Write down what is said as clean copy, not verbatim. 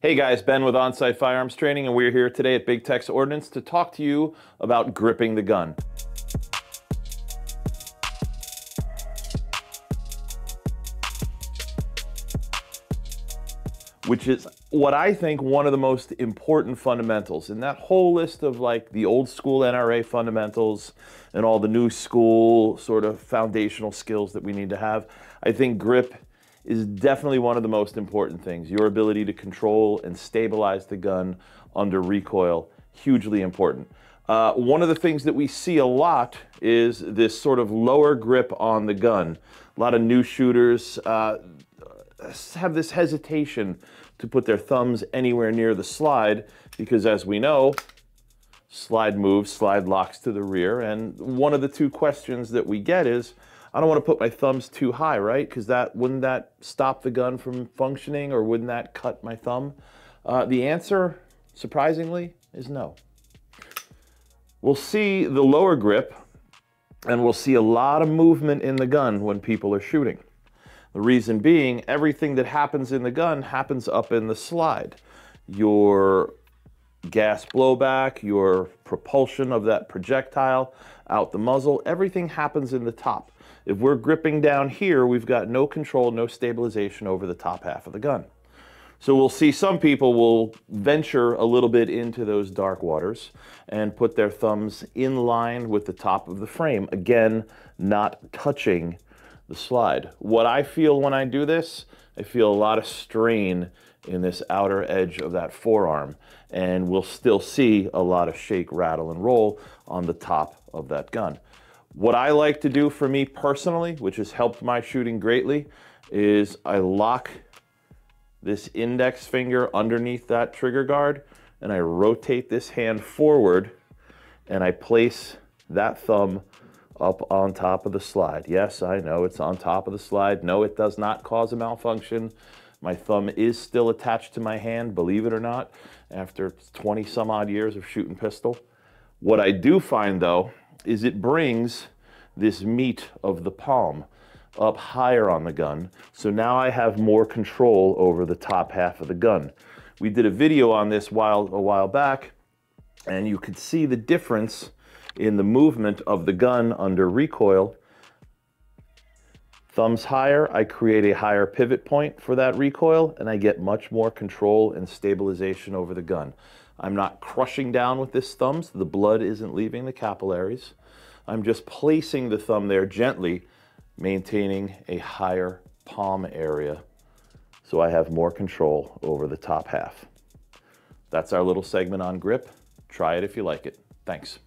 Hey guys, Ben with OnSight Firearms Training, and we're here today at Big Tex Ordnance to talk to you about gripping the gun. Which is what I think one of the most important fundamentals. In that whole list of like the old school NRA fundamentals and all the new school sort of foundational skills that we need to have, I think grip is definitely one of the most important things. Your ability to control and stabilize the gun under recoil, hugely important. One of the things that we see a lot is this sort of lower grip on the gun. A lot of new shooters have this hesitation to put their thumbs anywhere near the slide because, as we know, slide moves, slide locks to the rear. And one of the two questions that we get is, I don't want to put my thumbs too high, right? Because wouldn't that stop the gun from functioning, or wouldn't that cut my thumb? The answer, surprisingly, is no. We'll see the lower grip, and we'll see a lot of movement in the gun when people are shooting. The reason being, everything that happens in the gun happens up in the slide. Your gas blowback, your propulsion of that projectile out the muzzle, everything happens in the top. If we're gripping down here, we've got no control, no stabilization over the top half of the gun. So we'll see some people will venture a little bit into those dark waters and put their thumbs in line with the top of the frame. Again, not touching the slide. What I feel when I do this, I feel a lot of strain in this outer edge of that forearm, and we'll still see a lot of shake, rattle, and roll on the top of that gun. What I like to do for me personally, which has helped my shooting greatly, is I lock this index finger underneath that trigger guard, and I rotate this hand forward, and I place that thumb up on top of the slide. Yes, I know it's on top of the slide. No, it does not cause a malfunction. My thumb is still attached to my hand, believe it or not, after 20 some odd years of shooting pistol. What I do find though, is it brings this meat of the palm up higher on the gun. So now I have more control over the top half of the gun. We did a video on this a while back, and you could see the difference in the movement of the gun under recoil. Thumbs higher, I create a higher pivot point for that recoil, and I get much more control and stabilization over the gun. I'm not crushing down with this thumb, so the blood isn't leaving the capillaries. I'm just placing the thumb there gently, maintaining a higher palm area, so I have more control over the top half. That's our little segment on grip. Try it if you like it. Thanks.